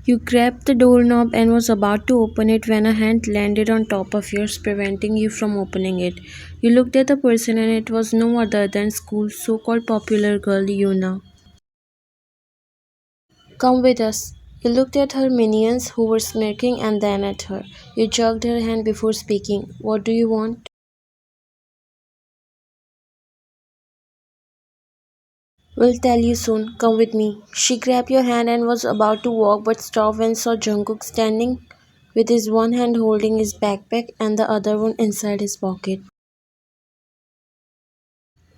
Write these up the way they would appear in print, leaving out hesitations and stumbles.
You grabbed the doorknob and was about to open it when a hand landed on top of yours, preventing you from opening it. You looked at the person, and it was no other than school's so called popular girl, Yuna. Come with us. You looked at her minions who were smirking and then at her. You jerked her hand before speaking. What do you want? We'll tell you soon. Come with me. She grabbed your hand and was about to walk but stopped when saw Jungkook standing with his one hand holding his backpack and the other one inside his pocket.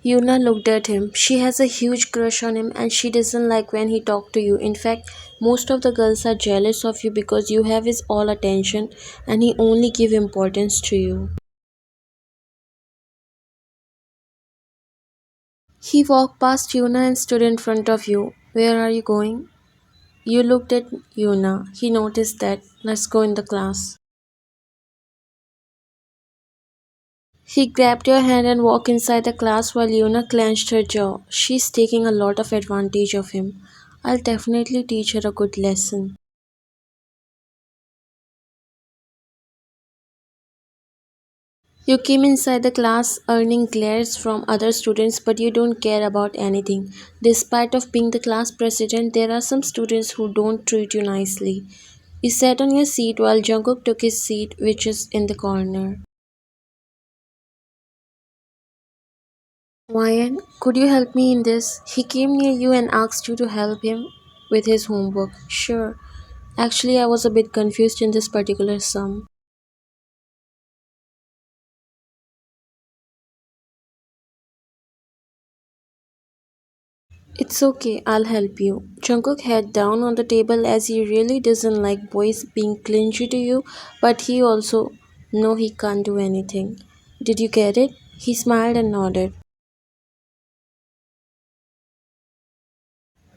Yuna looked at him. She has a huge crush on him and she doesn't like when he talks to you. In fact, most of the girls are jealous of you because you have his all attention and he only give importance to you. He walked past Yuna and stood in front of you. Where are you going? You looked at Yuna. He noticed that. Let's go in the class. He grabbed your hand and walked inside the class while Yuna clenched her jaw. She's taking a lot of advantage of him. I'll definitely teach her a good lesson. You came inside the class earning glares from other students but you don't care about anything. Despite of being the class president, there are some students who don't treat you nicely. You sat on your seat while Jungkook took his seat which is in the corner. Ryan, could you help me in this? He came near you and asked you to help him with his homework. Sure. Actually, I was a bit confused in this particular sum. It's okay, I'll help you. Jungkook head down on the table as he really doesn't like boys being clingy to you, but he also know he can't do anything. Did you get it? He smiled and nodded.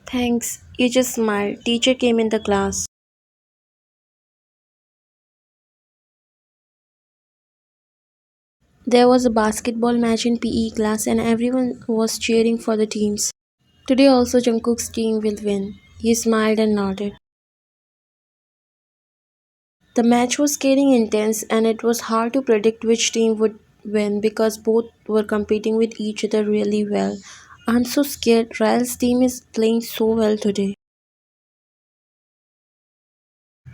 Thanks. You just smiled. Teacher came in the class. There was a basketball match in PE class and everyone was cheering for the teams. Today also Jungkook's team will win. He smiled and nodded. The match was getting intense and it was hard to predict which team would win because both were competing with each other really well. I'm so scared. Ryle's team is playing so well today.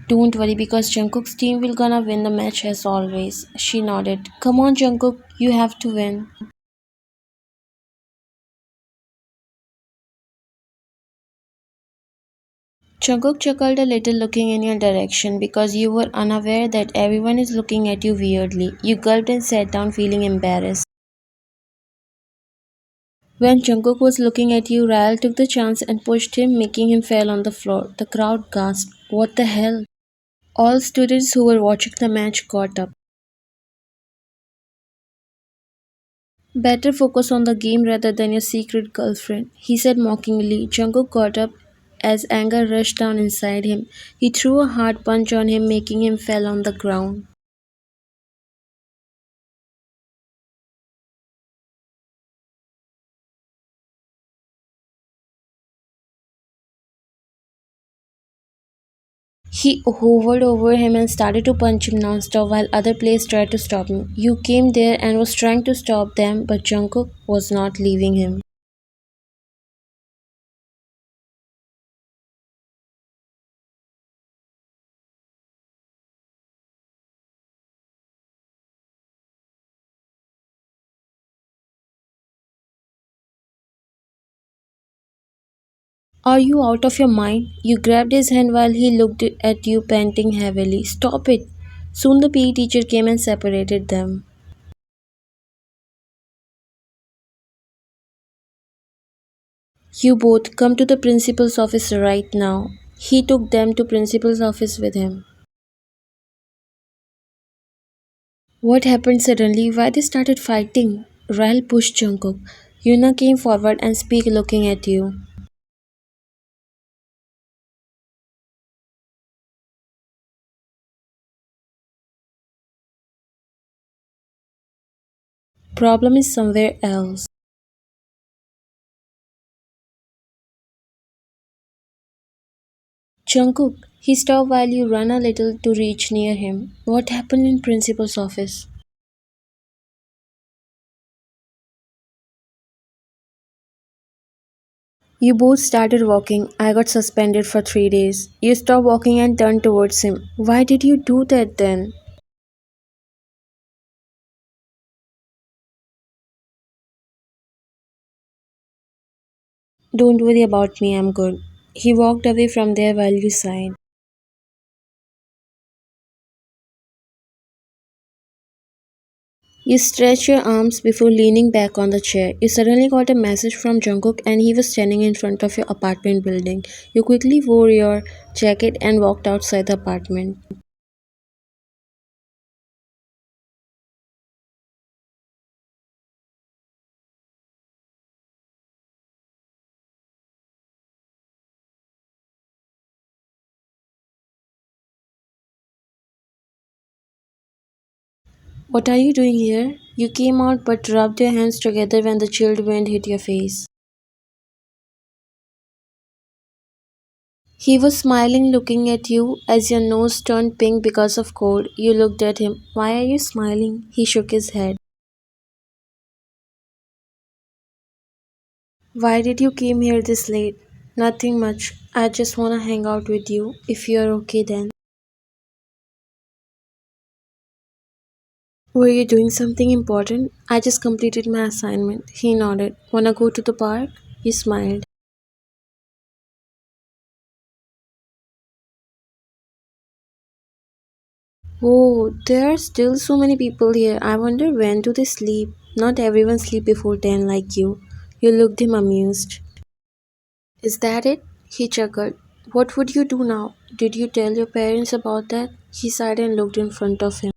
Don't worry because Jungkook's team will gonna win the match as always. She nodded. Come on Jungkook, you have to win. Jungkook chuckled a little looking in your direction because you were unaware that everyone is looking at you weirdly. You gulped and sat down feeling embarrassed. When Jungkook was looking at you, Ryle took the chance and pushed him, making him fall on the floor. The crowd gasped. What the hell? All students who were watching the match got up. Better focus on the game rather than your secret girlfriend, he said mockingly. Jungkook got up as anger rushed down inside him. He threw a hard punch on him, making him fall on the ground. He hovered over him and started to punch him non-stop while other players tried to stop him. You came there and was trying to stop them, but Jungkook was not leaving him. Are you out of your mind? You grabbed his hand while he looked at you panting heavily. Stop it! Soon the PE teacher came and separated them. You both come to the principal's office right now. He took them to principal's office with him. What happened suddenly? Why they started fighting? Ryle pushed Jungkook. Yuna came forward and speak looking at you. Problem is somewhere else. Jungkook, He stopped while you ran a little to reach near him. What happened in principal's office? You both started walking. I got suspended for 3 days. You stopped walking and turned towards him. Why did you do that then? Don't worry about me, I'm good. He walked away from there while you sighed. You stretched your arms before leaning back on the chair. You suddenly got a message from Jungkook and he was standing in front of your apartment building. You quickly wore your jacket and walked outside the apartment. What are you doing here? You came out but rubbed your hands together when the chilled wind hit your face. He was smiling, looking at you as your nose turned pink because of cold. You looked at him. Why are you smiling? He shook his head. Why did you came here this late? Nothing much. I just wanna hang out with you. If you're okay then. Were you doing something important? I just completed my assignment. He nodded. Wanna go to the park? You smiled. Oh, there are still so many people here. I wonder when do they sleep? Not everyone sleep before 10 like you. You looked him amused. Is that it? He chuckled. What would you do now? Did you tell your parents about that? He sighed and looked in front of him.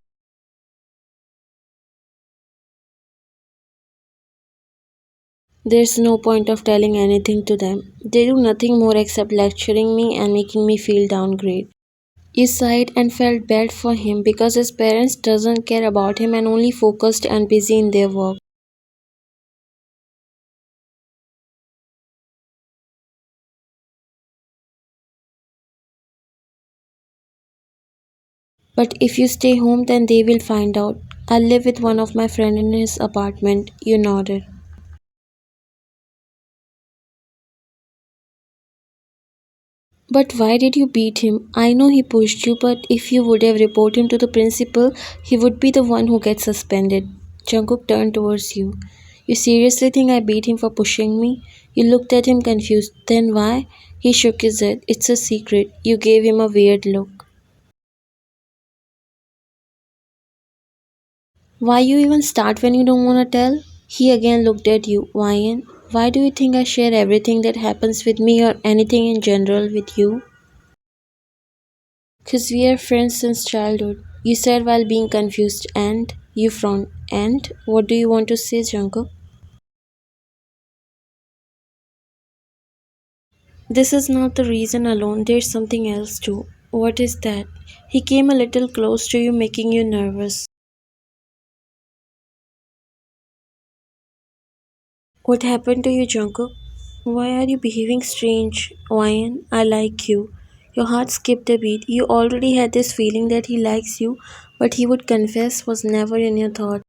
There's no point of telling anything to them. They do nothing more except lecturing me and making me feel downgrade. He sighed and felt bad for him because his parents doesn't care about him and only focused and busy in their work. But if you stay home then they will find out. I'll live with one of my friend in his apartment. You nodded. But why did you beat him? I know he pushed you, but if you would have reported him to the principal, he would be the one who gets suspended. Jungkook turned towards you. You seriously think I beat him for pushing me? You looked at him confused. Then why? He shook his head. It's a secret. You gave him a weird look. Why you even start when you don't want to tell? He again looked at you. Why do you think I share everything that happens with me or anything in general with you? Cause we are friends since childhood. You said while being confused, and you frowned. And what do you want to say, Jungkook? This is not the reason alone, there's something else too. What is that? He came a little close to you, making you nervous. What happened to you, Jungkook? Why are you behaving strange? Wyan, I like you. Your heart skipped a beat. You already had this feeling that he likes you, but he would confess was never in your thought.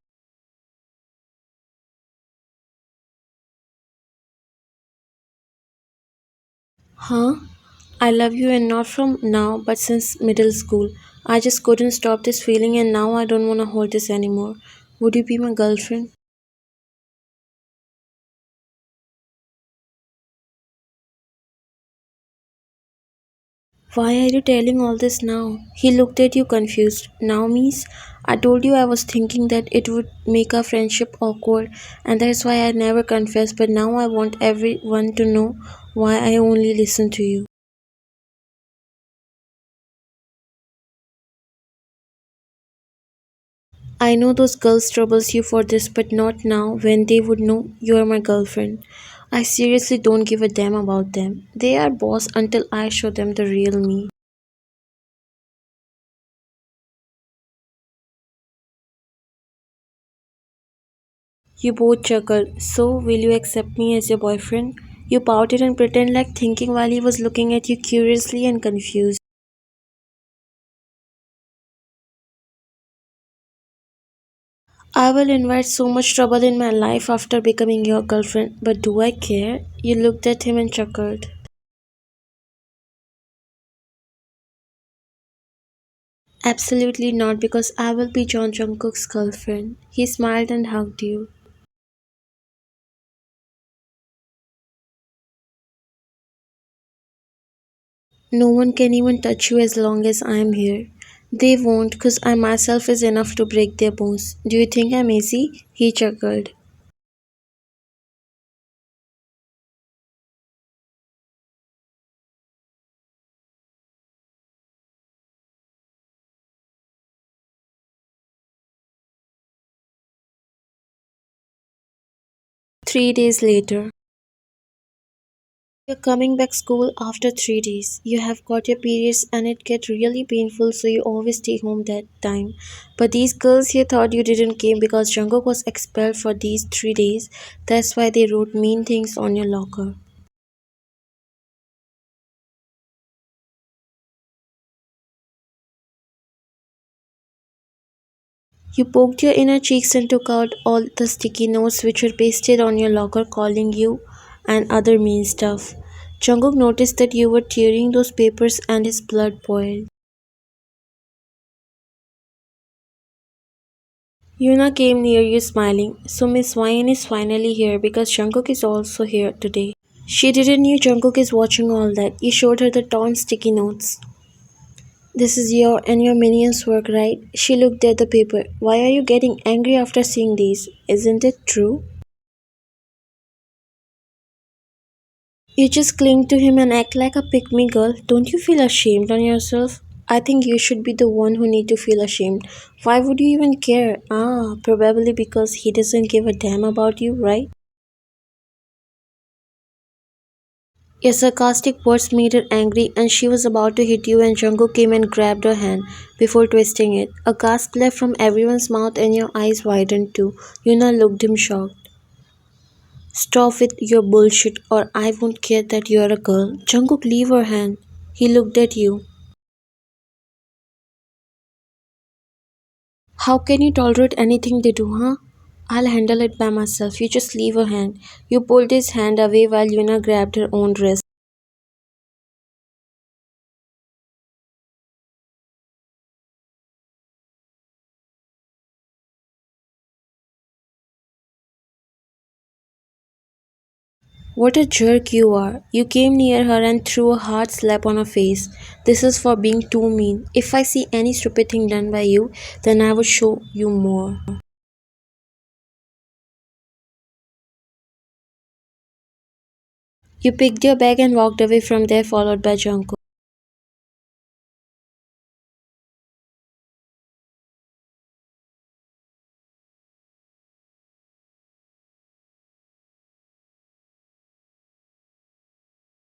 Huh? I love you and not from now, but since middle school. I just couldn't stop this feeling and now I don't want to hold this anymore. Would you be my girlfriend? Why are you telling all this now? He looked at you confused. Now, Miss, I told you I was thinking that it would make our friendship awkward, and that's why I never confessed. But now I want everyone to know why I only listen to you. I know those girls troubles you for this, but not now when they would know you are my girlfriend. I seriously don't give a damn about them. They are boss until I show them the real me. You both chuckled. So, will you accept me as your boyfriend? You pouted and pretended like thinking while he was looking at you curiously and confused. I will invite so much trouble in my life after becoming your girlfriend, but do I care? You looked at him and chuckled. Absolutely not, because I will be John Jungkook's girlfriend. He smiled and hugged you. No one can even touch you as long as I am here. They won't, because I myself is enough to break their bones. Do you think I'm easy? He chuckled. 3 days later. You're coming back school after 3 days. You have got your periods and it get really painful, so you always stay home that time. But these girls here thought you didn't came because Jungkook was expelled for these 3 days. That's why they wrote mean things on your locker. You poked your inner cheeks and took out all the sticky notes which were pasted on your locker calling you and other mean stuff. Jungkook noticed that you were tearing those papers and his blood boiled. Yuna came near you smiling. So Miss Wine is finally here because Jungkook is also here today. She didn't know Jungkook is watching all that. You showed her the torn sticky notes. This is your and your minion's work, right? She looked at the paper. Why are you getting angry after seeing these? Isn't it true? You just cling to him and act like a pick me girl. Don't you feel ashamed on yourself? I think you should be the one who need to feel ashamed. Why would you even care? Ah, probably because he doesn't give a damn about you, right? Your sarcastic words made her angry and she was about to hit you when Jungkook came and grabbed her hand before twisting it. A gasp left from everyone's mouth and your eyes widened too. Yuna looked him shocked. Stop with your bullshit or I won't care that you're a girl. Jungkook, leave her hand. He looked at you. How can you tolerate anything they do, huh? I'll handle it by myself. You just leave her hand. You pulled his hand away while Yuna grabbed her own wrist. What a jerk you are. You came near her and threw a hard slap on her face. This is for being too mean. If I see any stupid thing done by you, then I will show you more. You picked your bag and walked away from there, followed by Jungkook.